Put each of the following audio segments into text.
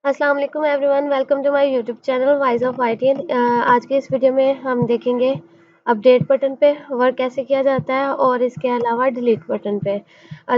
अस्सलाम वालेकुम everyone, welcome to my YouTube channel Wise of IT. आज के इस वीडियो में हम देखेंगे अपडेट बटन पे वर्क कैसे किया जाता है और इसके अलावा डिलीट बटन पे।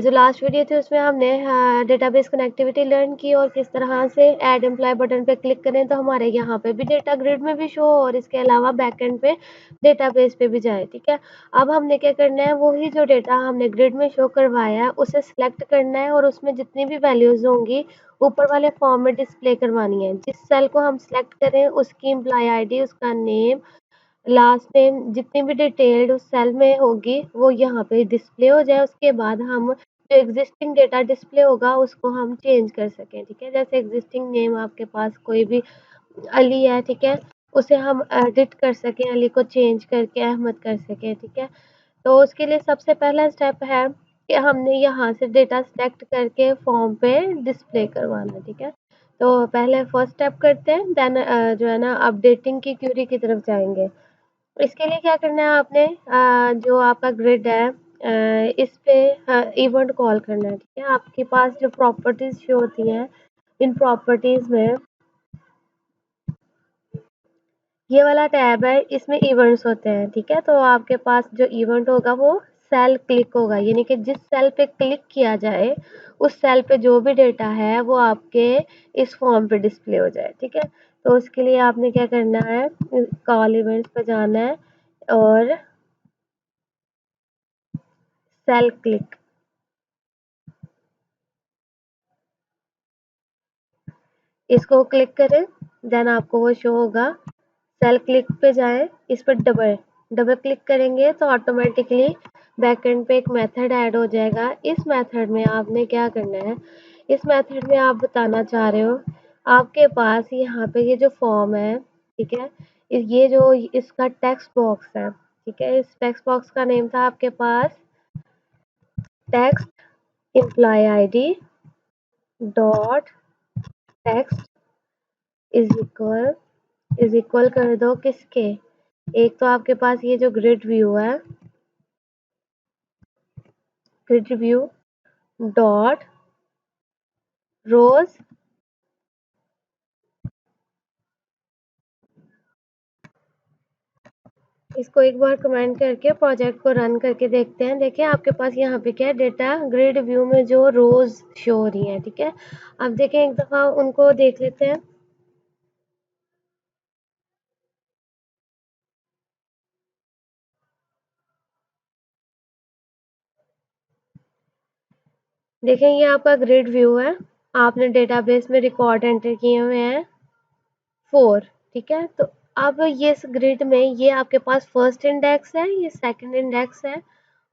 जो लास्ट वीडियो थी उसमें हमने डेटाबेस कनेक्टिविटी लर्न की और किस तरह से ऐड एम्प्लॉय बटन पे क्लिक करें तो हमारे यहाँ पे भी डेटा ग्रिड में भी शो और इसके अलावा बैकएंड पे डेटाबेस पे भी जाए। ठीक है, अब हमने क्या करना है, वही जो डेटा हमने ग्रिड में शो करवाया है उसे सिलेक्ट करना है और उसमें जितनी भी वैल्यूज होंगी ऊपर वाले फॉर्म में डिस्प्ले करवानी है। जिस सेल को हम सिलेक्ट करें उसकी एम्प्लॉय आईडी, उसका नेम, लास्ट नेम, जितनी भी डिटेल्ड उस सेल में होगी वो यहाँ पे डिस्प्ले हो जाए। उसके बाद हम जो एग्जिस्टिंग डेटा डिस्प्ले होगा उसको हम चेंज कर सकें। ठीक है, जैसे एग्जिस्टिंग नेम आपके पास कोई भी अली है, ठीक है, उसे हम एडिट कर सकें, अली को चेंज करके अहमद कर सकें। ठीक है, तो उसके लिए सबसे पहला स्टेप है कि हमने यहाँ से डेटा सेलेक्ट करके फॉर्म पे डिस्प्ले करवाना है। ठीक है, तो पहले फर्स्ट स्टेप करते हैं, देन जो है ना अपडेटिंग की क्यूरी की तरफ जाएंगे। इसके लिए क्या करना है, आपने जो आपका ग्रिड है इस पे इवेंट कॉल करना है। ठीक है, आपके पास जो प्रॉपर्टीज शो होती हैं, इन प्रॉपर्टीज में ये वाला टैब है, इसमें इवेंट्स होते हैं। ठीक है, तो आपके पास जो इवेंट होगा वो सेल क्लिक होगा, यानी कि जिस सेल पे क्लिक किया जाए उस सेल पे जो भी डेटा है वो आपके इस फॉर्म पे डिस्प्ले हो जाए। ठीक है, तो उसके लिए आपने क्या करना है, कॉल इवेंट्स पे जाना है और सेल क्लिक, इसको क्लिक करें, देन आपको वो शो होगा। सेल क्लिक पे जाएं, इस पर डबल डबल क्लिक करेंगे तो ऑटोमेटिकली बैकएंड पे एक मेथड ऐड हो जाएगा। इस मेथड में आपने क्या करना है, इस मेथड में आप बताना चाह रहे हो आपके पास यहाँ पे ये जो फॉर्म है, ठीक है, ये जो इसका टेक्स्ट बॉक्स है, ठीक है, इस टेक्स्ट बॉक्स का नेम था आपके पास text employ ID dot text is equal कर दो किसके, एक तो आपके पास ये जो ग्रिड व्यू है, ग्रिड व्यू डॉट रोज, इसको एक बार कमेंट करके प्रोजेक्ट को रन करके देखते हैं। देखिए आपके पास यहाँ पे क्या है, डेटा ग्रिड व्यू में जो रोज शो हो रही है। ठीक है, अब देखें एक दफा उनको देख लेते हैं। देखें ये आपका ग्रिड व्यू है, आपने डेटाबेस में रिकॉर्ड एंटर किए हुए हैं 4। ठीक है, तो अब ये इस ग्रिड में ये आपके पास फर्स्ट इंडेक्स है, ये सेकंड इंडेक्स है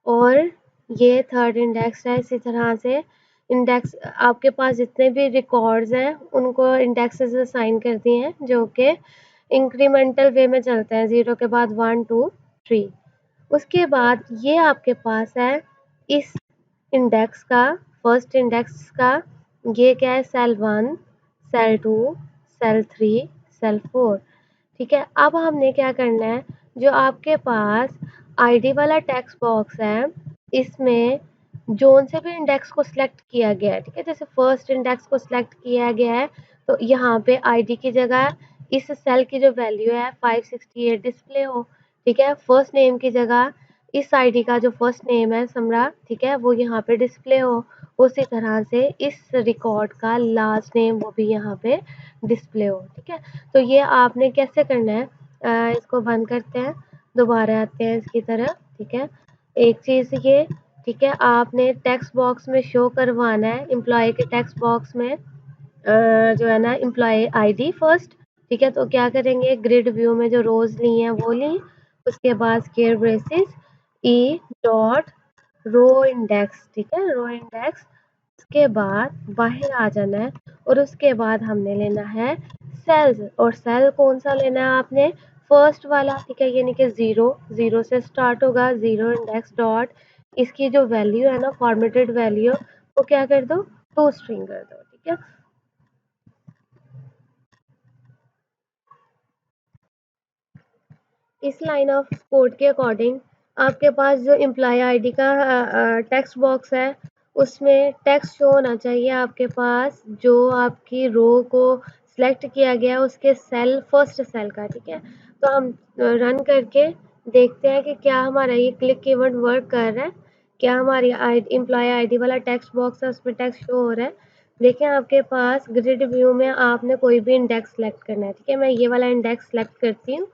और ये थर्ड इंडेक्स है। इसी तरह से इंडेक्स आपके पास जितने भी रिकॉर्ड्स हैं उनको इंडेक्सेस असाइन कर दिए हैं जो कि इंक्रीमेंटल वे में चलते हैं, 0 के बाद 1 2 3। उसके बाद ये आपके पास है इस इंडेक्स का, फर्स्ट इंडेक्स का, ये क्या है, सेल 1, सेल 2, सेल 3, सेल 4। ठीक है, अब हमने क्या करना है, जो आपके पास आईडी वाला टेक्स्ट बॉक्स है इसमें जोन से भी इंडेक्स को सिलेक्ट किया गया है। ठीक है, जैसे फर्स्ट इंडेक्स को सिलेक्ट किया गया है तो यहाँ पे आईडी की जगह इस सेल की जो वैल्यू है 568 डिस्प्ले हो। ठीक है, फर्स्ट नेम की जगह इस आईडी का जो फर्स्ट नेम है समरा, ठीक है, वो यहाँ पे डिस्प्ले हो। उसी तरह से इस रिकॉर्ड का लास्ट नेम वो भी यहाँ पे डिस्प्ले हो। ठीक है, तो ये आपने कैसे करना है, इसको बंद करते हैं, दोबारा आते हैं इसकी तरफ। ठीक है, एक चीज़ ये, ठीक है, आपने टेक्स्ट बॉक्स में शो करवाना है, एम्प्लॉय के टेक्स्ट बॉक्स में जो है ना एम्प्लॉय आईडी फर्स्ट। ठीक है, तो क्या करेंगे, ग्रिड व्यू में जो रोज ली हैं वो ली, उसके बाद square braces e dot row index, ठीक है, रो इंडेक्स, उसके बाद बाहर आ जाना है और उसके बाद हमने लेना है सेल्स, और सेल कौन सा लेना है आपने, फर्स्ट वाला। ठीक है, यानी कि 0 0 से स्टार्ट होगा, 0 इंडेक्स डॉट, इसकी जो वैल्यू है ना फॉर्मेटेड वैल्यू, वो क्या कर दो, टू स्ट्रिंग कर दो। ठीक है, इस लाइन ऑफ कोड के अकॉर्डिंग आपके पास जो एम्प्लॉय आईडी का टेक्स्ट बॉक्स है उसमें टेक्स्ट शो होना चाहिए आपके पास जो आपकी रो को सिलेक्ट किया गया है उसके सेल फर्स्ट सेल का, ठीक है। तो हम रन करके देखते हैं कि क्या हमारा ये क्लिक कीवर्ड वर्क कर रहा है, क्या हमारी एम्प्लॉय आईडी वाला टेक्स्ट बॉक्स है उसमें टेक्स्ट शो हो रहा है। देखिए आपके पास ग्रिड व्यू में आपने कोई भी इंडेक्स सेलेक्ट करना है, ठीक है। मैं ये वाला इंडेक्स सेलेक्ट करती हूँ।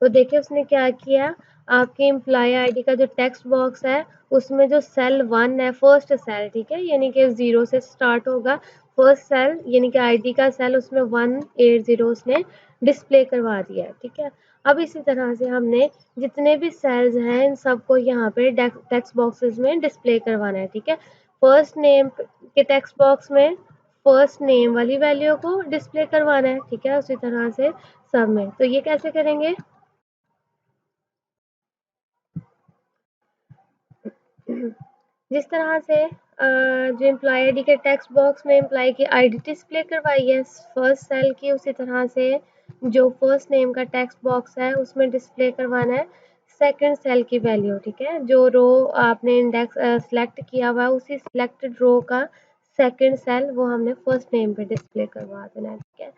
तो देखिए उसने क्या किया, आपकी एम्प्लॉय आईडी का जो टेक्स्ट बॉक्स है उसमें जो सेल 1 है फर्स्ट सेल, ठीक है, यानी कि 0 से स्टार्ट होगा, फर्स्ट सेल यानी कि आईडी का सेल उसमें 180 उसने डिस्प्ले करवा दिया है, ठीक है। अब इसी तरह से हमने जितने भी सेल्स हैं इन सबको यहाँ पे टेक्स्ट बॉक्सेस में डिस्प्ले करवाना है, ठीक है। फर्स्ट नेम के टेक्स्ट बॉक्स में फर्स्ट नेम वाली वैल्यू को डिस्प्ले करवाना है, ठीक है, उसी तरह से सब में। तो ये कैसे करेंगे? जिस तरह से जो एम्प्लॉय आईडी के टेक्स्ट बॉक्स में एम्प्लॉय की आईडी डिस्प्ले करवाई है फर्स्ट सेल की, उसी तरह से जो फर्स्ट नेम का टेक्स्ट बॉक्स है उसमें डिस्प्ले करवाना है सेकंड सेल की वैल्यू, ठीक है। जो रो आपने इंडेक्स सेलेक्ट किया हुआ है उसी सिलेक्टेड रो का सेकंड सेल वो हमने फर्स्ट नेम पे डिस्प्ले करवा देना है, ठीक है।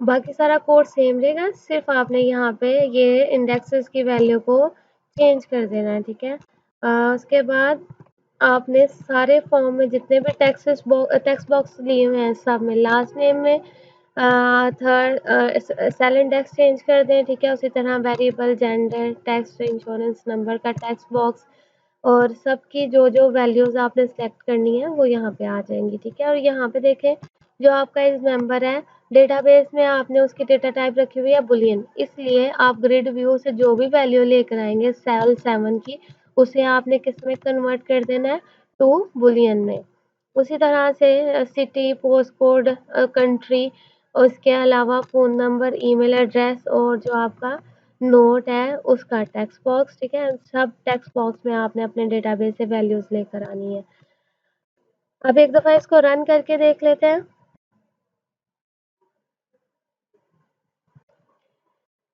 बाकी सारा कोड सेम रहेगा, सिर्फ आपने यहाँ पे ये इंडेक्सेस की वैल्यू को चेंज कर देना है, ठीक है। उसके बाद आपने सारे फॉर्म में जितने भी टेक्स्ट बॉक्स लिए हुए हैं सब में लास्ट नेम में थर्ड सेल इंडेक्स चेंज कर दें, ठीक है। उसी तरह variable, gender, text, insurance number का टेक्स्ट बॉक्स और सबकी जो जो वैल्यूज आपने सेलेक्ट करनी है वो यहाँ पे आ जाएंगी, ठीक है। और यहाँ पे देखें जो आपका इस मेंबर है डेटाबेस में आपने उसकी डेटा टाइप रखी हुई है बुलियन, इसलिए आप ग्रिड व्यू से जो भी वैल्यू लेकर आएंगे सेल 7 की उसे आपने किस में कन्वर्ट कर देना है, टू बुलियन में। उसी तरह से सिटी, पोस्ट कोड, कंट्री, उसके अलावा फ़ोन नंबर, ईमेल एड्रेस और जो आपका नोट है उसका टेक्स्ट बॉक्स, ठीक है। सब टेक्स्ट बॉक्स में आपने अपने डेटाबेस से वैल्यूज लेकर आनी है। अब एक दफ़ा इसको रन करके देख लेते हैं।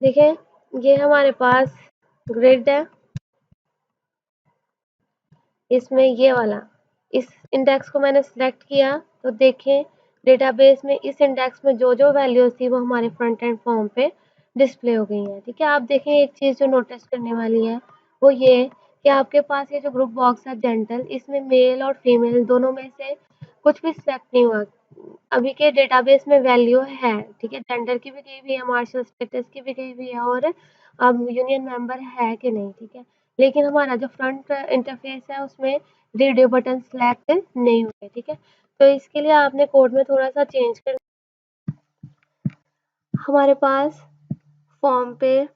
देखें ये हमारे पास ग्रिड है, इसमें ये वाला इस इंडेक्स को मैंने सेलेक्ट किया तो देखें डेटाबेस में इस इंडेक्स में जो जो वैल्यूज थी वो हमारे फ्रंट एंड फॉर्म पे डिस्प्ले हो गई हैं, ठीक है। आप देखें एक चीज़ जो नोटिस करने वाली है वो ये कि आपके पास ये जो ग्रुप बॉक्स है जेंटल, इसमें मेल और फीमेल दोनों में से कुछ भी सेलेक्ट नहीं हुआ। अभी के डेटाबेस में वैल्यू है, ठीक है, जेंडर की भी गई हुई है, मार्शल स्टेटस की भी गई हुई है और अब यूनियन मेंबर है कि नहीं, ठीक है। लेकिन हमारा जो फ्रंट इंटरफेस है उसमें रेडियो बटन सेलेक्ट नहीं हुए, ठीक है। तो इसके लिए आपने कोड में थोड़ा सा चेंज कर, हमारे पास फॉर्म पे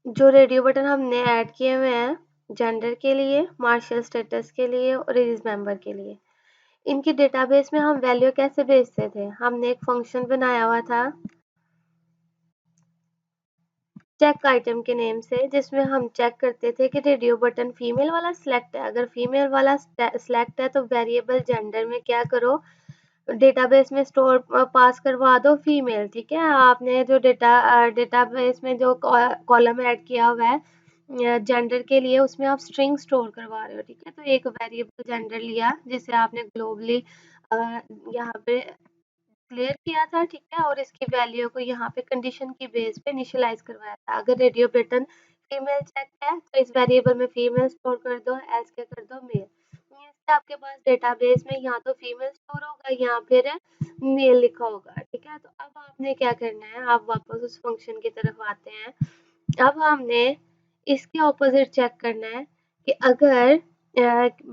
जो रेडियो बटन हमने ऐड किए हुए हैं जेंडर के लिए, मार्शल स्टेटस के लिए और रिलीज मेंबर के लिए, इनकी डेटाबेस में हम वैल्यू कैसे भेजते थे, हमने एक फंक्शन बनाया हुआ था चेक आइटम के नेम से, जिसमें हम चेक करते थे कि रेडियो बटन फीमेल वाला सिलेक्ट है। अगर फीमेल वाला सिलेक्ट है तो वेरिएबल जेंडर में क्या करो, डेटाबेस में स्टोर पास करवा दो फीमेल, ठीक है। आपने जो डेटाबेस में जो कॉलम ऐड किया हुआ है जेंडर के लिए उसमें आप स्ट्रिंग स्टोर करवा रहे हो, ठीक है। तो एक वेरिएबल जेंडर लिया जिसे आपने ग्लोबली यहाँ पे क्लियर किया था, ठीक है, और इसकी वैल्यू को यहाँ पे कंडीशन की बेस पे इनिशियलाइज करवाया था। अगर रेडियो बटन फीमेल चेक है तो इस वेरिएबल में फीमेल स्टोर कर दो, एल्स क्या कर दो मेल। इससे आपके पास डेटाबेस में या तो फीमेल स्टोर होगा या फिर मेल लिखा होगा, ठीक है। तो अब आपने क्या करना है, आप वापस उस फंक्शन की तरफ आते हैं। अब हमने इसके ऑपोजिट चेक करना है कि अगर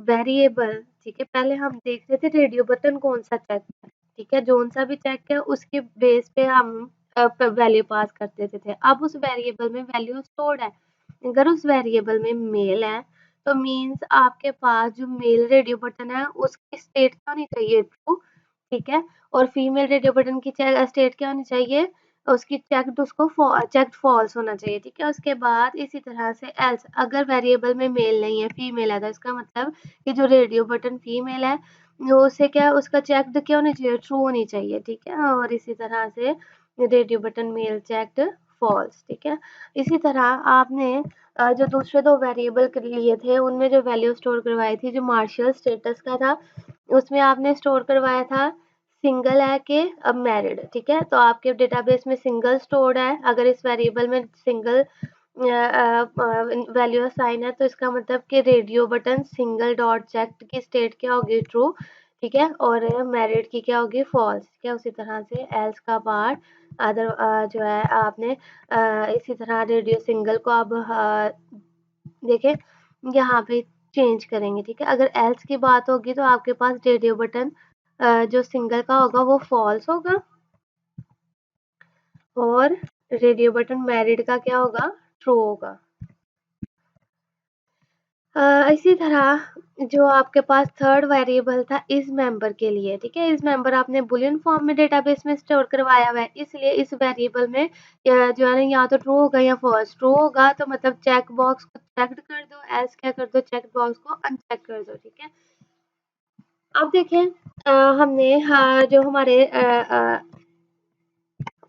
वेरिएबल, ठीक है, पहले हम देखते थे रेडियो बटन कौन सा चेक है, ठीक है, जोन सा भी चेक है उसके बेस पे हम वैल्यू पास करते थे। अब उस वेरिएबल में वैल्यू स्टोर्ड है, अगर उस वेरिएबल में मेल है तो मीन्स आपके पास जो मेल रेडियो बटन है उसकी स्टेट क्या होनी चाहिए, ट्रू, ठीक है। और फीमेल रेडियो बटन की स्टेट क्या होनी चाहिए, उसकी चेक्ड उसको चेक्ड फॉल्स होना चाहिए, ठीक है। उसके बाद इसी तरह से एल्स, अगर वेरिएबल में मेल नहीं है फीमेल है तो इसका मतलब कि जो रेडियो बटन फीमेल है उसे क्या, उसका चेक्ड क्या होनी चाहिए, ट्रू होनी चाहिए, ठीक है। और इसी तरह से radio button male checked false, ठीक है। इसी तरह आपने जो दूसरे दो वेरिएबल के लिए थे उनमें जो वैल्यू स्टोर करवाई थी, जो मार्शियल स्टेटस का था उसमें आपने स्टोर करवाया था सिंगल है कि अब मैरिड, ठीक है। तो आपके डेटाबेस में सिंगल स्टोर्ड है, अगर इस वेरिएबल में सिंगल वैल्यू असाइन है तो इसका मतलब कि radio button single dot checked की स्टेट क्या होगी, ट्रू, ठीक है, और मैरिड की क्या होगी, फॉल्स, ठीक है। उसी तरह से एल्स का पार्ट अदर जो है आपने इसी तरह रेडियो सिंगल को अब देखें यहाँ पे चेंज करेंगे, ठीक है। अगर एल्स की बात होगी तो आपके पास रेडियो बटन जो सिंगल का होगा वो फॉल्स होगा और रेडियो बटन मैरिड का क्या होगा, ट्रू होगा। इसी तरह जो आपके पास थर्ड वेरिएबल था इस मेंबर के लिए, ठीक है, इस मेंबर आपने बुलियन फॉर्म में डेटाबेस में स्टोर करवाया हुआ है, इसलिए इस वेरिएबल में जो है ना या तो ट्रू होगा या फॉल्स। ट्रू होगा तो मतलब चेक बॉक्स को चेक्ड कर दो, एल्स क्या कर दो, चेक बॉक्स को अनचेक कर दो, ठीक है। अब देखें हमने जो हमारे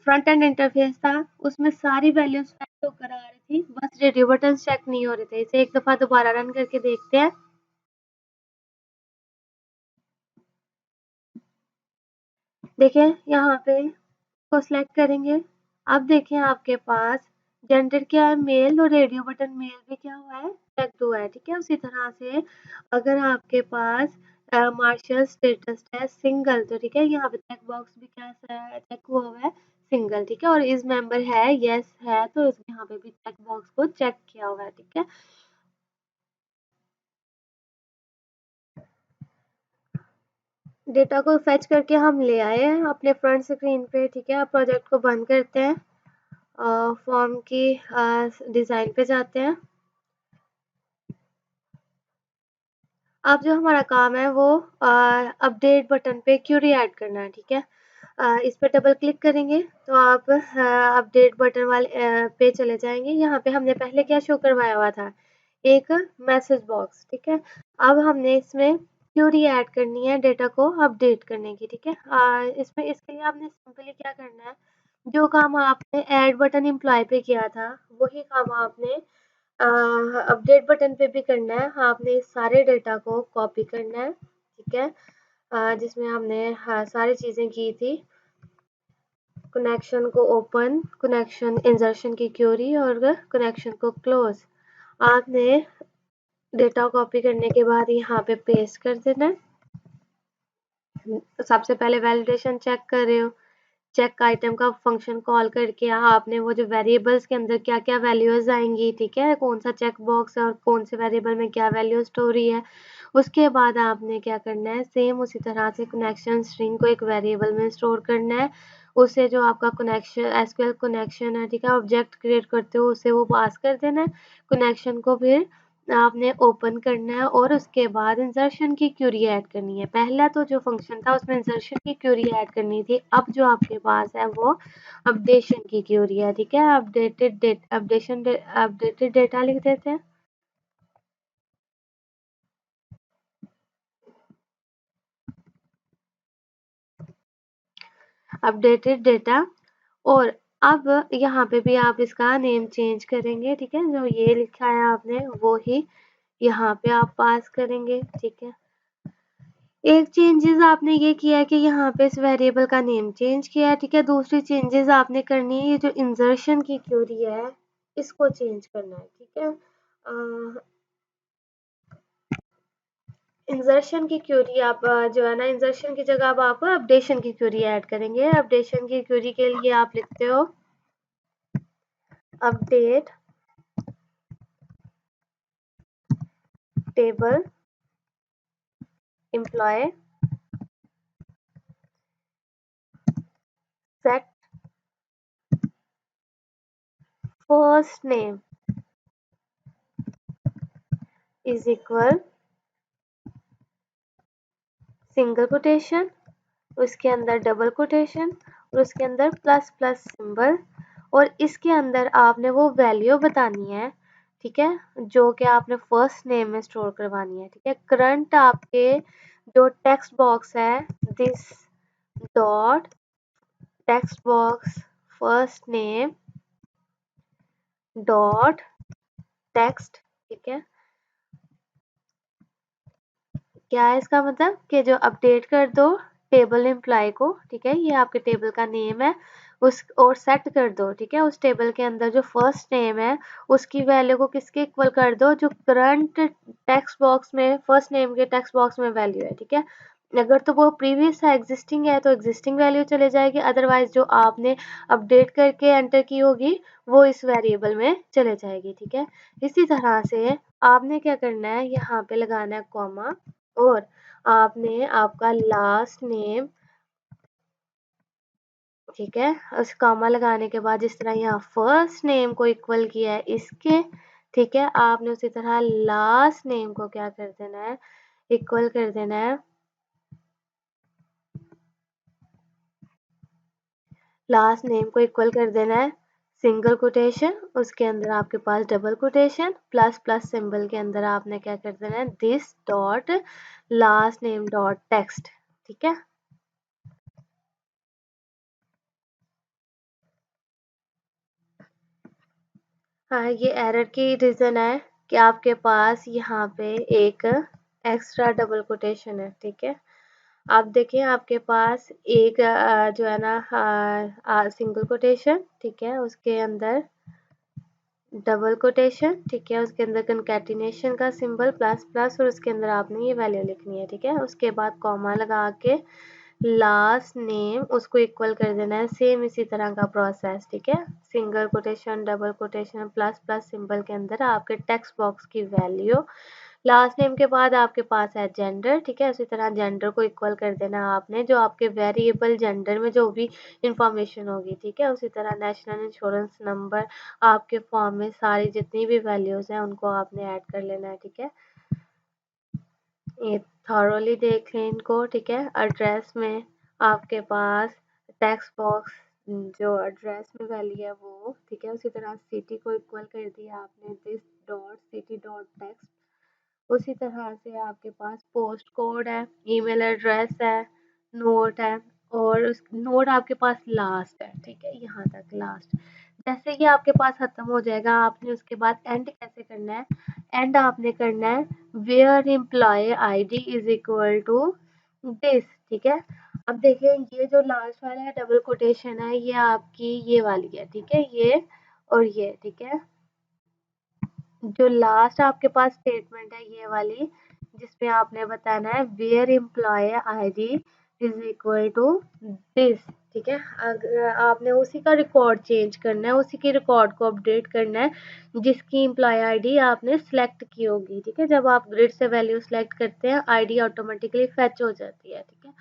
फ्रंट एंड इंटरफेस था उसमें सारी वैल्यूज सेट होकर आ रही थी, बस रेडियो बटन चेक नहीं हो रहे थे। इसे एक दफा दोबारा रन करके देखते हैं। देखें यहाँ पे को सिलेक्ट करेंगे, अब देखें आपके पास जेंडर क्या है, मेल, और रेडियो बटन मेल भी क्या हुआ है, चेक हुआ है, ठीक है। उसी तरह से अगर आपके पास मार्शल स्टेटस है सिंगल, तो ठीक है यहाँ पे चेक बॉक्स भी क्या चेक हुआ हुआ है, सिंगल, ठीक है। और इस मेंबर है यस है तो यहाँ पे भी चेक बॉक्स को चेक किया हुआ है, ठीक है। डेटा को फेच करके हम ले आए हैं अपने फ्रंट स्क्रीन पे, ठीक है। अब प्रोजेक्ट को बंद करते हैं, फॉर्म की डिज़ाइन पे जाते हैं। अब जो हमारा काम है वो अपडेट बटन पे क्यूरी ऐड करना है, ठीक है। इस पर डबल क्लिक करेंगे तो आप अपडेट बटन वाले पे चले जाएंगे। यहाँ पे हमने पहले क्या शो करवाया हुआ था, एक मैसेज बॉक्स, ठीक है। अब हमने इसमें क्यूरी ऐड करनी है डेटा को अपडेट करने की, ठीक है। इसमें इसके लिए आपने सिंपली क्या करना है, जो काम आपने ऐड बटन एम्प्लॉय पे किया था वही काम आपने अपडेट बटन पे भी करना है। हाँ, आपने इस सारे डेटा को कॉपी करना है, ठीक है। जिसमें हमने हाँ सारी चीज़ें की थी, कनेक्शन को ओपन, कनेक्शन इंसर्शन की क्यूरी और कनेक्शन को क्लोज। आपने डेटा कॉपी करने के बाद यहाँ पे पेस्ट कर देना है। सबसे पहले वैलिडेशन चेक कर रहे हो, चेक आइटम का फंक्शन कॉल करके आपने वो जो वेरिएबल्स के अंदर क्या क्या वैल्यूज आएंगी, ठीक है, कौन सा चेक बॉक्स है और कौन से वेरिएबल में क्या वैल्यू स्टोर है। उसके बाद आपने क्या करना है, सेम उसी तरह से कनेक्शन स्ट्रिंग को एक वेरिएबल में स्टोर करना है। उससे जो आपका कनेक्शन एसक्यूएल कनेक्शन है, ठीक है, ऑब्जेक्ट क्रिएट करते हो उसे वो पास कर देना है। कनेक्शन को फिर आपने ओपन करना है और उसके बाद इंसर्शन की क्यूरी ऐड करनी है। पहला तो जो फंक्शन था उसमें इंसर्शन की क्यूरी ऐड करनी थी, अब जो आपके पास है वो अपडेशन की क्यूरी है, ठीक है। अपडेटेड डेटा लिख देते हैं। अपडेटेड डेटा, और अब यहाँ पे भी आप इसका नेम चेंज करेंगे, ठीक है। जो ये लिखा है आपने वो ही यहाँ पे आप पास करेंगे, ठीक है। एक चेंजेस आपने ये किया है कि यहाँ पे इस वेरिएबल का नेम चेंज किया है, ठीक है। दूसरी चेंजेस आपने करनी है, ये जो इंसर्शन की क्यूरी है इसको चेंज करना है, ठीक है। इंसर्शन की क्यूरी आप जो है ना, इंसर्शन की जगह अब आप अपडेशन की क्यूरी ऐड करेंगे। अपडेशन की क्यूरी के लिए आप लिखते हो update table employee set first name is equal single quotation, उसके अंदर डबल कोटेशन और उसके अंदर प्लस प्लस सिंबल, और इसके अंदर आपने वो वैल्यू बतानी है, ठीक है, जो कि आपने फर्स्ट नेम में स्टोर करवानी है, ठीक है। करंट आपके जो टेक्स्ट बॉक्स है, this dot text box first name dot text, ठीक है। क्या है इसका मतलब कि जो अपडेट कर दो टेबल एम्प्लॉय को, ठीक है, ये आपके टेबल का नेम है, उस और सेट कर दो, ठीक है, उस टेबल के अंदर जो फर्स्ट नेम है उसकी वैल्यू को किसके इक्वल कर दो, जो करंट टेक्स्ट बॉक्स में फर्स्ट नेम के टेक्स्ट बॉक्स में वैल्यू है, ठीक है। अगर तो वो प्रीवियस है, एग्जिस्टिंग है, तो एग्जिस्टिंग वैल्यू चले जाएगी, अदरवाइज जो आपने अपडेट करके एंटर की होगी वो इस वेरिएबल में चले जाएगी, ठीक है। इसी तरह से आपने क्या करना है, यहाँ पे लगाना है कॉमा, और आपने आपका लास्ट नेम, ठीक है, उस कॉमा लगाने के बाद जिस तरह यहाँ फर्स्ट नेम को इक्वल किया है इसके, ठीक है, आपने उसी तरह लास्ट नेम को क्या कर देना है, इक्वल कर देना है, लास्ट नेम को इक्वल कर देना है सिंगल कोटेशन, उसके अंदर आपके पास double quotation, plus plus symbol के अंदर आपने क्या कर देना है, this dot last name dot text, ठीक है। हाँ, ये एरर की रीज़न है कि आपके पास यहाँ पे एक एक्स्ट्रा डबल कोटेशन है, ठीक है। आप देखिए आपके पास एक जो है ना सिंगल कोटेशन, ठीक है, उसके अंदर डबल कोटेशन, ठीक है, उसके अंदर कंकैटिनेशन का सिंबल प्लस प्लस, और उसके अंदर आपने ये वैल्यू लिखनी है, ठीक है। उसके बाद कॉमा लगा के लास्ट नेम उसको इक्वल कर देना है, सेम इसी तरह का प्रोसेस, ठीक है। Single quotation double quotation plus plus symbol के अंदर आपके टेक्स्ट बॉक्स की वैल्यू, लास्ट नेम के बाद आपके पास है जेंडर, ठीक है, उसी तरह जेंडर को इक्वल कर देना आपने, जो आपके वेरिएबल जेंडर में जो भी इंफॉर्मेशन होगी, ठीक है। उसी तरह नेशनल इंश्योरेंस नंबर, आपके फॉर्म में सारी जितनी भी वैल्यूज हैं उनको आपने ऐड कर लेना है, ठीक है। ये थॉरोली देख लें इनको, ठीक है। एड्रेस में आपके पास टेक्स्ट बॉक्स जो एड्रेस में वैल्यू है वो, ठीक है, उसी तरह सिटी को इक्वल कर दिया आपने this dot city dot text, उसी तरह से आपके पास पोस्ट कोड है, ईमेल एड्रेस है, नोट है, और उस नोट आपके पास लास्ट है, ठीक है, यहाँ तक लास्ट। जैसे ही आपके पास खत्म हो जाएगा, आपने उसके बाद एंड कैसे करना है, एंड आपने करना है where employee ID is equal to this, ठीक है। अब देखिए ये जो लास्ट वाला है डबल कोटेशन है, ये आपकी ये वाली है, ठीक है, ये और ये, ठीक है। जो लास्ट आपके पास स्टेटमेंट है ये वाली, जिसमें आपने बताना है where employee ID is equal to this, ठीक है। अगर आपने उसी का रिकॉर्ड चेंज करना है, उसी के रिकॉर्ड को अपडेट करना है जिसकी एम्प्लॉय आईडी आपने सेलेक्ट की होगी, ठीक है। जब आप ग्रिड से वैल्यू सेलेक्ट करते हैं आईडी ऑटोमेटिकली फेच हो जाती है, ठीक है।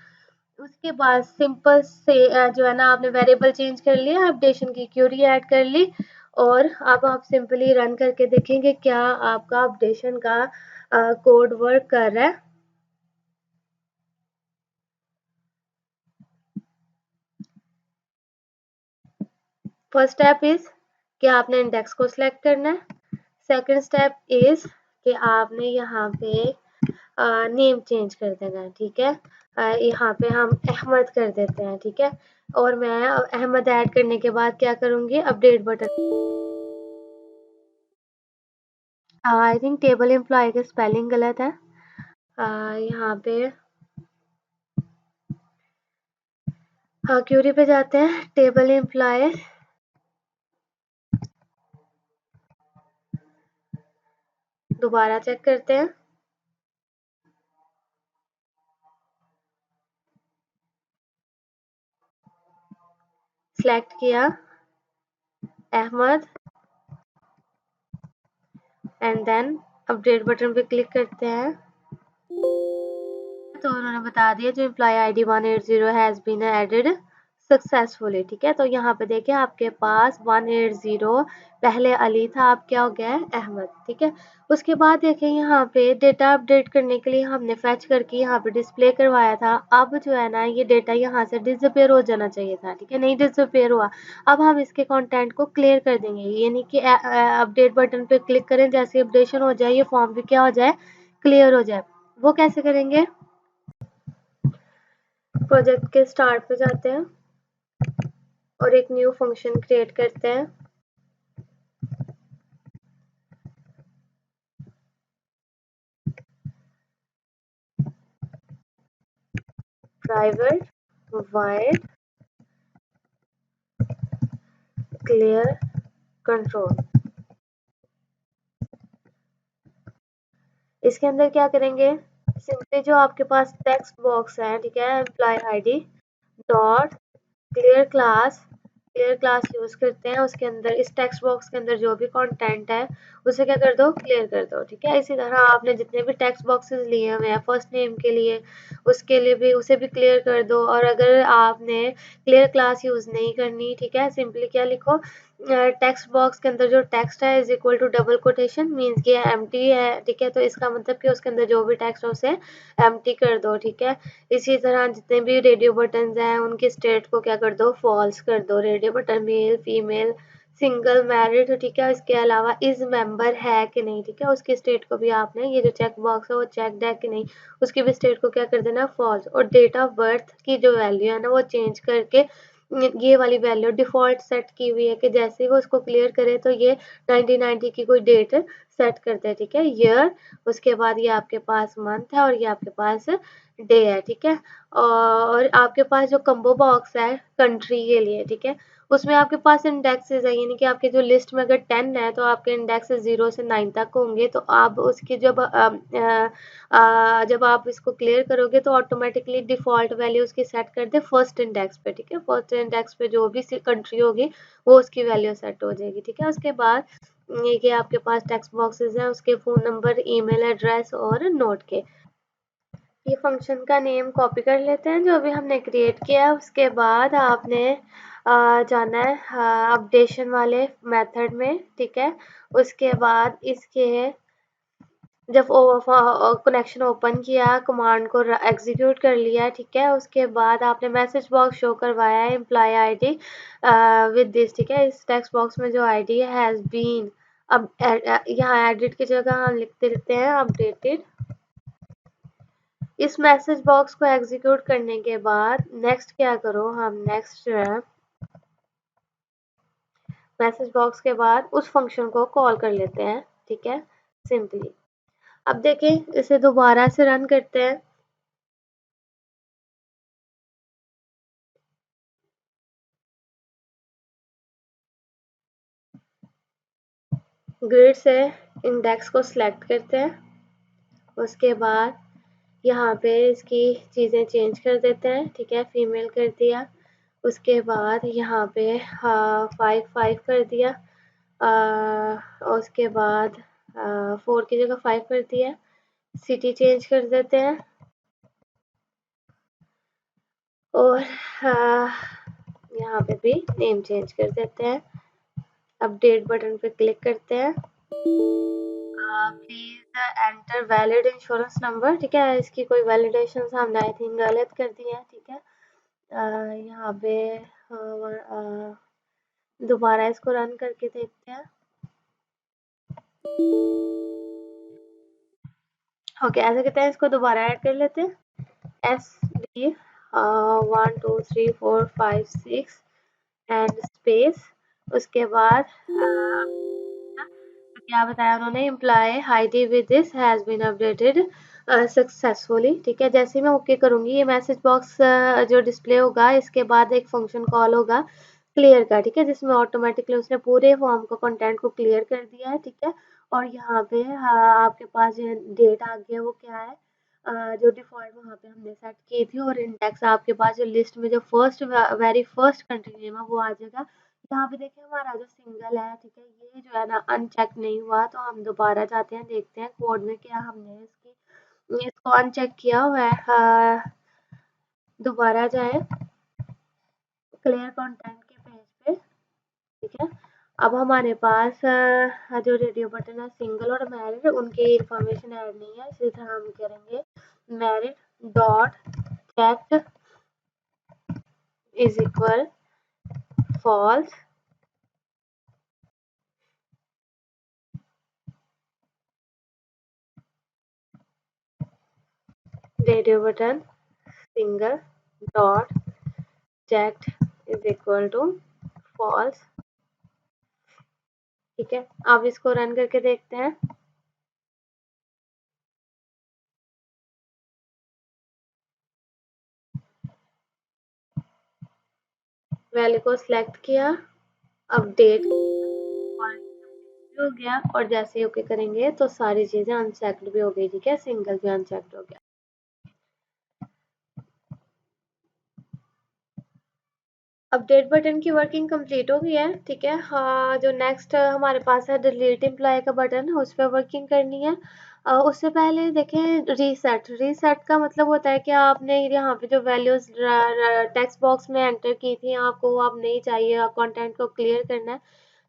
उसके बाद सिंपल से जो है ना आपने वेरिएबल चेंज कर लिया, अपडेशन की क्यूरी ऐड कर ली, और अब आप सिंपली रन करके देखेंगे क्या आपका अपडेशन का कोड वर्क कर रहा है। फर्स्ट स्टेप इज कि आपने इंडेक्स को सिलेक्ट करना है। सेकंड स्टेप इज कि आपने यहाँ पे नेम चेंज कर देना है, ठीक है। यहाँ पे हम अहमद कर देते हैं, ठीक है। और मैं अहमद ऐड करने के बाद क्या करूँगी, update button, I think table employee का स्पेलिंग गलत है। यहाँ पे हाँ क्यूरी पे जाते हैं, टेबल एम्प्लॉय, दोबारा चेक करते हैं, सिलेक्ट किया Ahmad, and then update button पे क्लिक करते हैं, तो उन्होंने बता दिया जो employee ID 180 has been added successfully, ठीक है। तो यहाँ पे देखिए आपके पास 180 पहले अली था, अब क्या हो गया है अहमद, ठीक है। उसके बाद देखिए यहाँ पे डेटा अपडेट करने के लिए हमने फैच करके यहाँ पे डिस्प्ले करवाया था, अब जो है ना ये डेटा यहाँ से डिसअपेयर हो जाना चाहिए था, ठीक है, नहीं डिसअपेयर हुआ। अब हम इसके कंटेंट को क्लियर कर देंगे, यानी कि अपडेट बटन पे क्लिक करें, जैसे अपडेशन हो जाए ये फॉर्म भी क्या हो जाए, क्लियर हो जाए। वो कैसे करेंगे, प्रोजेक्ट के स्टार्ट पे जाते हैं और एक न्यू फंक्शन क्रिएट करते हैं। Private wide clear control. इसके अंदर क्या करेंगे, सिंपली जो आपके पास टेक्स्ट बॉक्स है, ठीक है, employee ID dot clear class use करते हैं। उसके अंदर इस टेक्स्ट बॉक्स के अंदर जो भी कंटेंट है उसे क्या कर दो, क्लियर कर दो, ठीक है। इसी तरह आपने जितने भी टेक्स्ट बॉक्सेस लिए हुए हैं फर्स्ट नेम के लिए, उसके लिए भी उसे भी क्लियर कर दो। और अगर आपने क्लियर क्लास यूज नहीं करनी, ठीक है, सिंपली क्या लिखो, टेक्स्ट बॉक्स के अंदर जो टेक्स्ट है is equal to double quotation means कि एम्प्टी है, ठीक है, तो इसका मतलब कि उसके अंदर जो भी टेक्स्ट है उसे एम्प्टी कर दो, ठीक है। इसी तरह जितने भी रेडियो बटन हैं उनके स्टेट को क्या कर दो, फॉल्स कर दो। Radio button male female single married, ठीक है, इसके अलावा इज मेंबर है कि नहीं, ठीक है, उसकी स्टेट को भी आपने, ये जो चेक बॉक्स है वो चेकड है कि नहीं, उसकी भी स्टेट को क्या कर देना, फॉल्स। और डेट ऑफ बर्थ की जो वैल्यू है ना वो चेंज करके ये वाली वैल्यू डिफ़ॉल्ट सेट की हुई है कि जैसे ही वो इसको क्लियर करे तो ये 1990 की कोई डेट सेट कर दे, ठीक है, ईयर, उसके बाद ये आपके पास मंथ है और ये आपके पास डे है, ठीक है। और आपके पास जो कम्बो बॉक्स है कंट्री के लिए, ठीक है, उसमें आपके पास इंडेक्सेस है, यानी कि आपके जो लिस्ट में अगर 10 है तो आपके इंडेक्सेस 0 से 9 तक होंगे। तो आप उसकी जब आप इसको क्लियर करोगे तो ऑटोमेटिकली डिफ़ॉल्ट वैल्यू उसकी सेट कर दे फर्स्ट इंडेक्स पे, ठीक है। फर्स्ट इंडेक्स पे जो भी कंट्री होगी वो उसकी वैल्यू सेट हो जाएगी, ठीक है। उसके बाद ये आपके पास टेक्स्ट बॉक्सेस हैं, उसके फ़ोन नंबर, ईमेल एड्रेस और नोट के। ये फंक्शन का नेम कॉपी कर लेते हैं जो अभी हमने क्रिएट किया है। उसके बाद आपने जाना है अपडेशन वाले मेथड में, ठीक है। उसके बाद इसके जब कनेक्शन ओपन किया, कमांड को एग्जीक्यूट कर लिया, ठीक है, उसके बाद आपने मैसेज बॉक्स शो करवाया है एम्प्लॉय आईडी विद दिस, ठीक है। इस टेक्स्ट बॉक्स में जो आईडी हैज़ बीन, अब यहाँ एडिट की जगह हम लिखते रहते हैं अपडेटेड। इस मैसेज बॉक्स को एग्जीक्यूट करने के बाद नेक्स्ट क्या करो, हम नेक्स्ट जो है मैसेज बॉक्स के बाद उस फंक्शन को कॉल कर लेते हैं, ठीक है, सिंपली। अब देखें, इसे दोबारा से रन करते हैं। ग्रिड से इंडेक्स को सिलेक्ट करते हैं, उसके बाद यहाँ पे इसकी चीज़ें चेंज कर देते हैं, ठीक है, फीमेल कर दिया। उसके बाद यहाँ पे 5 कर दिया, उसके बाद 4 की जगह 5 कर दिया। सिटी चेंज कर देते हैं और यहाँ पे भी नेम चेंज कर देते हैं। अपडेट बटन पे क्लिक करते हैं। Please enter valid insurance number, ठीक है, इसकी कोई वैलिडेशन हमने आई थिंक गलत कर दी है, ठीक है। यहाँ पे दोबारा इसको रन करके देखते हैं। ओके, ऐसे कहते हैं, इसको दोबारा ऐड कर लेते हैं। SD 1 2 3 4 5 6 एंड स्पेस, उसके बाद तो क्या बताया उन्होंने, employee ID with this has been updated successfully, ठीक है। जैसे ही मैं ओके करूंगी ये मैसेज बॉक्स जो डिस्प्ले होगा, इसके बाद एक फंक्शन कॉल होगा क्लियर का, ठीक है, जिसमें ऑटोमेटिकली उसने पूरे फॉर्म को कंटेंट को क्लियर कर दिया है, ठीक है। और यहाँ पे आपके पास जो डेट आ गया वो क्या है, जो डिफ़ॉल्ट वहाँ पे हमने सेट की थी। और इंडेक्स आपके पास जो लिस्ट में जो वेरी फर्स्ट कंट्री नेम है वो आ जाएगा। यहाँ पे देखिए हमारा जो सिंगल है, ठीक है, ये जो है ना अनचेक नहीं हुआ, तो हम दोबारा जाते हैं, देखते हैं कोड में क्या हमने इसको अनचेक किया हुआ है। दोबारा जाए क्लियर कंटेंट के पेज पे, ठीक है। अब हमारे पास जो रेडियो बटन है सिंगल और मैरिड उनकी इंफॉर्मेशन ऐड नहीं है, इसी तरह हम करेंगे married dot check is equal false, radio button single dot check is equal to false, ठीक है। अब इसको रन करके देखते हैं। वैल्यू को सिलेक्ट किया, अपडेट और हो गया, और जैसे ही ओके करेंगे तो सारी चीजें अनचेक्ड भी हो गई, ठीक है, सिंगल भी अनचेक्ड हो गया। अपडेट बटन की वर्किंग कंप्लीट हो गई है, ठीक है। हाँ, जो नेक्स्ट हमारे पास है डिलीट एम्प्लॉय का बटन, उस पर वर्किंग करनी है। उससे पहले देखें रीसेट। रीसेट का मतलब होता है कि आपने यहाँ पे जो वैल्यूज टेक्स्ट बॉक्स में एंटर की थी, आपको वो अब नहीं चाहिए, कंटेंट को क्लियर करना है,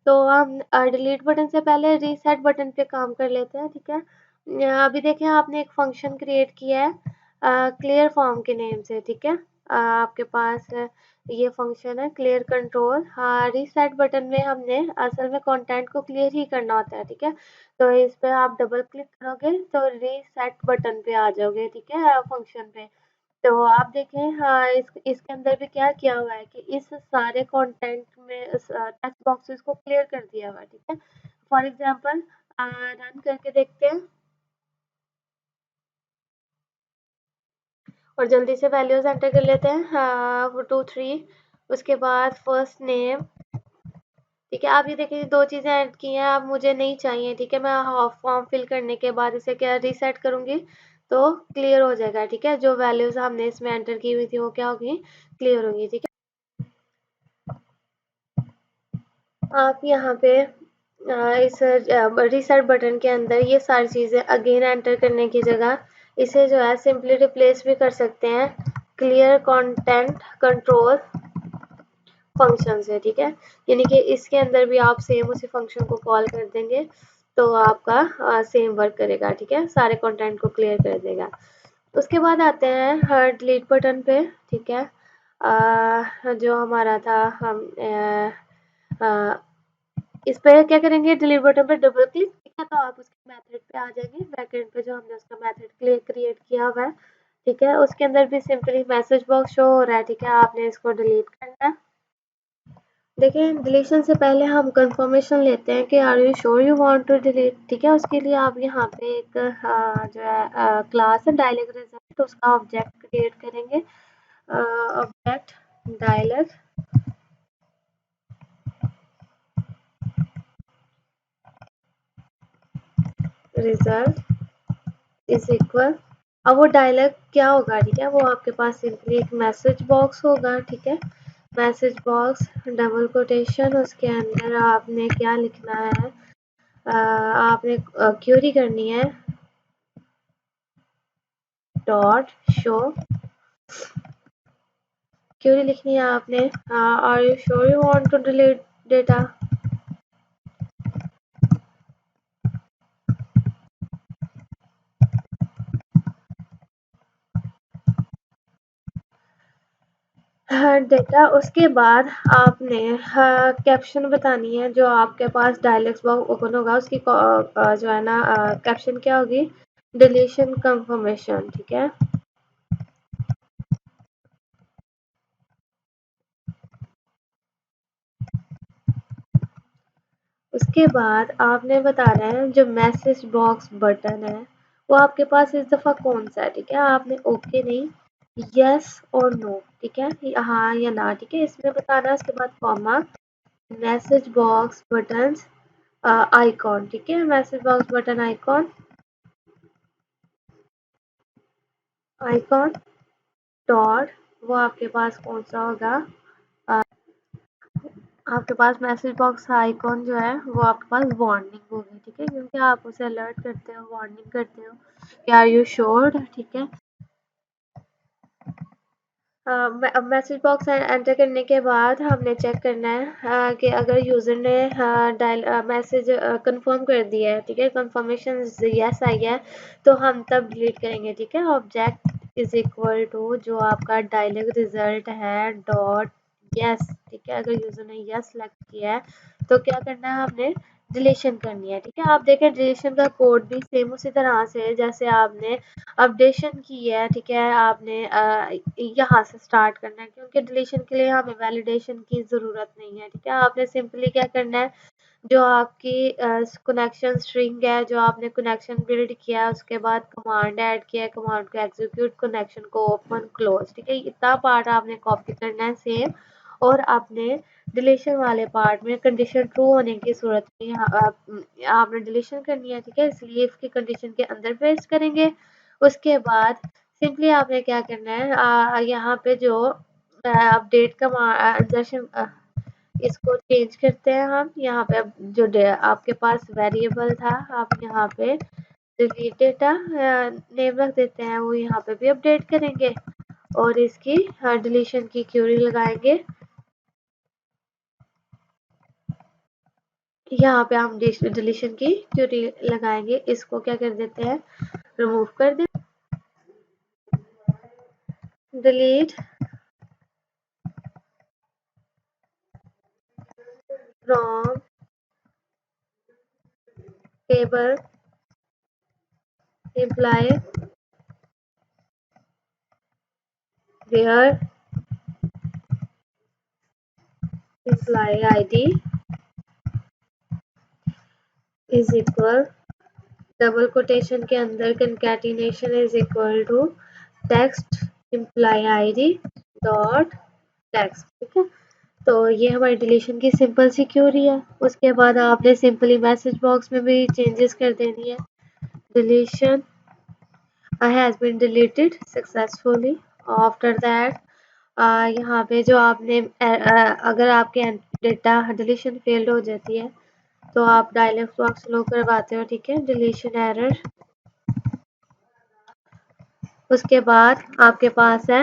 तो हम डिलीट बटन से पहले रीसेट बटन पे काम कर लेते हैं, ठीक है। अभी देखें आपने एक फंक्शन क्रिएट किया है क्लियर फॉर्म के नेम से, ठीक है। आपके पास ये फंक्शन है क्लियर कंट्रोल। हाँ, रीसेट बटन में हमने असल में कंटेंट को क्लियर ही करना होता है, ठीक है। तो इस पे आप डबल क्लिक करोगे तो रीसेट बटन पे आ जाओगे, ठीक है, फंक्शन पे। तो आप देखें, हाँ, इसके अंदर भी क्या किया हुआ है कि इस सारे कंटेंट में टेक्स्ट बॉक्सेस को क्लियर कर दिया हुआ है, ठीक है। फॉर एग्जांपल रन करके देखते हैं और जल्दी से वैल्यूज एंटर कर लेते हैं, हाँ, 2 3। उसके बाद फर्स्ट नेम, ठीक है। आप ये देखिए दो चीजें ऐड की हैं, अब मुझे नहीं चाहिए, ठीक है। मैं हाफ फॉर्म फिल करने के बाद इसे क्या रीसेट करूंगी तो क्लियर हो जाएगा, ठीक है। जो वैल्यूज हमने इसमें एंटर की हुई थी वो क्या होगी, क्लियर होगी, ठीक है। आप यहाँ पे इस रीसेट बटन के अंदर ये सारी चीज़ें अगेन एंटर करने की जगह इसे जो है सिंपली रिप्लेस भी कर सकते हैं क्लियर कंटेंट कंट्रोल फंक्शन से, ठीक है। यानी कि इसके अंदर भी आप सेम उसी फंक्शन को कॉल कर देंगे तो आपका सेम वर्क करेगा, ठीक है, सारे कंटेंट को क्लियर कर देगा। उसके बाद आते हैं हर डिलीट बटन पे, ठीक है। जो हमारा था हम अ, इस पे क्या करेंगे, डिलीट बटन पे डबल क्लिक, ठीक है, तो आप उसके मेथड पे आ जाएंगे, बैकएंड पे जो हमने उसका मेथड क्रिएट किया हुआ है, ठीक है। उसके अंदर भी सिंपली मैसेज बॉक्स शो हो रहा है, ठीक है, आपने इसको डिलीट करना है। देखिए डिलीशन से पहले हम कंफर्मेशन लेते हैं कि are you sure you want to delete, ठीक है। उसके लिए आप यहाँ पे एक जो है क्लास है डायलॉग रिजल्ट, उसका ऑब्जेक्ट क्रिएट करेंगे, object dialog result is equal, अब वो डायलॉग क्या होगा, ठीक है, वो आपके पास सिंपली एक मैसेज बॉक्स होगा, ठीक है। मैसेज बॉक्स डबल कोटेशन, उसके अंदर आपने क्या लिखना है, आपने क्यूरी करनी है डॉट शो, क्यूरी लिखनी है आपने, are you sure you want to delete data. Data, उसके बाद आपने कैप्शन बतानी है, जो आपके पास डायलॉग बॉक्स ओपन होगा उसकी जो है ना कैप्शन क्या होगी, डिलीशन कंफर्मेशन, ठीक है। उसके बाद आपने बताना है जो मैसेज बॉक्स बटन है वो आपके पास इस दफ़ा कौन सा है, ठीक है। आपने ओके नहीं यस और नो, ठीक है, हाँ या ना, ठीक है, इसमें बताना है। उसके बाद comma message box button icon, ठीक है, message box button icon, icon dot, वो आपके पास कौन सा होगा, आपके पास मैसेज बॉक्स आइकॉन जो है वो आपके पास वार्निंग होगी, ठीक है, क्योंकि आप उसे अलर्ट करते हो, वार्निंग करते हो कि आर यू श्योर, ठीक है। मैसेज बॉक्स एंटर करने के बाद हमने चेक करना है कि अगर यूज़र ने डायल मैसेज कंफर्म कर दिया है, ठीक है, कंफर्मेशन यस आई है, तो हम तब डिलीट करेंगे, ठीक है। ऑब्जेक्ट इज इक्वल टू जो आपका डायलॉग रिजल्ट है डॉट यस, ठीक है। अगर यूज़र ने यस सेलेक्ट किया है तो क्या करना है, हमने डिलीशन करनी है, ठीक है। आप देखें डिलीशन का कोड भी सेम उसी तरह से है जैसे आपने अपडेशन की है, ठीक है। आपने यहाँ से स्टार्ट करना है क्योंकि डिलीशन के लिए हमें वैलिडेशन की ज़रूरत नहीं है, ठीक है। आपने सिंपली क्या करना है, जो आपकी कनेक्शन स्ट्रिंग है, जो आपने कनेक्शन बिल्ड किया है, उसके बाद कमांड ऐड किया है, कमांड को एग्जीक्यूट, कनेक्शन को ओपन क्लोज, ठीक है, इतना पार्ट आपने कॉपी करना है सेम, और आपने डिलीशन वाले पार्ट में कंडीशन ट्रू होने की सूरत में आपने डिलीशन करनी है, ठीक है, इसलिए इसकी कंडीशन के अंदर पेस्ट करेंगे। उसके बाद सिंपली आपने क्या करना है, यहाँ पे जो अपडेट का इसको चेंज करते हैं हम। यहाँ पे अब जो आपके पास वेरिएबल था, आप यहाँ पे डिलीट डेटा नेम रख देते हैं, वो यहाँ पे भी अपडेट करेंगे और इसकी डिलीशन की क्यूरी लगाएंगे। यहाँ पे हम डिलीशन की क्यूरी लगाएंगे, इसको क्या कर देते हैं, रिमूव कर दे, delete from table imply where employee id is equal double quotation के अंदर concatenation is equal to text employ ID dot text, ठीक है। तो ये हमारी डिलीशन की सिंपल सी क्यूरी है। उसके बाद आपने सिंपली मैसेज बॉक्स में भी चेंजेस कर देनी है, deletion has been deleted successfully. After that यहाँ पे जो आपने अगर आपके डेटा डिलीशन फेल्ड हो जाती है तो आप डायलॉग बॉक्स लो करवाते हो, ठीक है, डिलीशन एरर। उसके बाद आपके पास है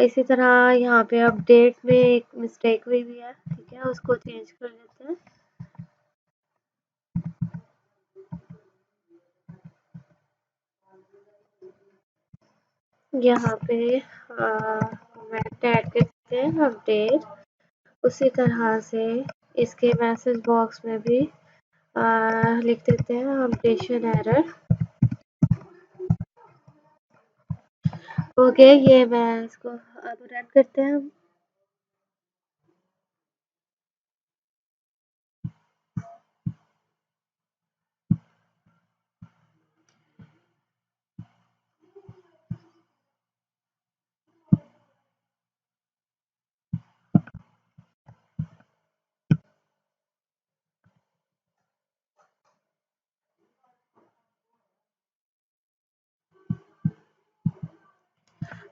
इसी तरह यहाँ पे अपडेट में एक मिस्टेक हुई है, ठीक है, उसको चेंज कर लेते हैं। यहाँ पे ऐड करते हैं अपडेट, उसी तरह से इसके मैसेज बॉक्स में भी लिख देते हैं अपडेशन एरर। ओके, ये मैं इसको अब रन करते हैं हम।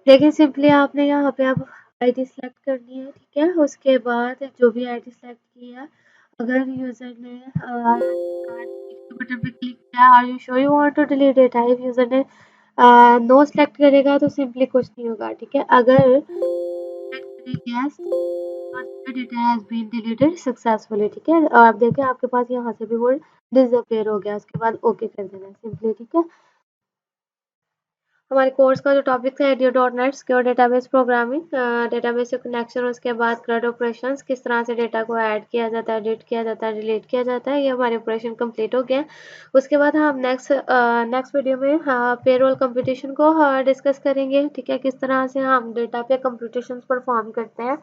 लेकिन सिंपली आपने यहाँ पे अब आईडी सेलेक्ट करनी है, ठीक है। उसके बाद जो भी आईडी सेलेक्ट की है, अगर यूजर ने बटन पे क्लिक किया are you sure you want to delete it, if user ने नो सेलेक्ट करेगा तो सिंपली कुछ नहीं होगा, ठीक है। अगर yes data has been deleted successfully, ठीक है, और आप देखें आपके पास यहाँ से भी वो डिसअपियर हो गया। उसके बाद ओके कर देना सिंपली, ठीक है। हमारे कोर्स का जो टॉपिक था ADO.NET secure database programming, database से कनेक्शन, उसके बाद CRUD ऑपरेशंस, किस तरह से डेटा को ऐड किया जाता है, एडिट किया जाता है, डिलीट किया जाता है, ये हमारे ऑपरेशन कंप्लीट हो गया। उसके बाद हम नेक्स्ट वीडियो में पेरोल कंप्यूटेशन को डिस्कस करेंगे, ठीक है, किस तरह से हम डेटा पे कंप्यूटेशन परफॉर्म करते हैं।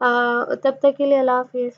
तब तक के लिए अल्लाह हाफिज़।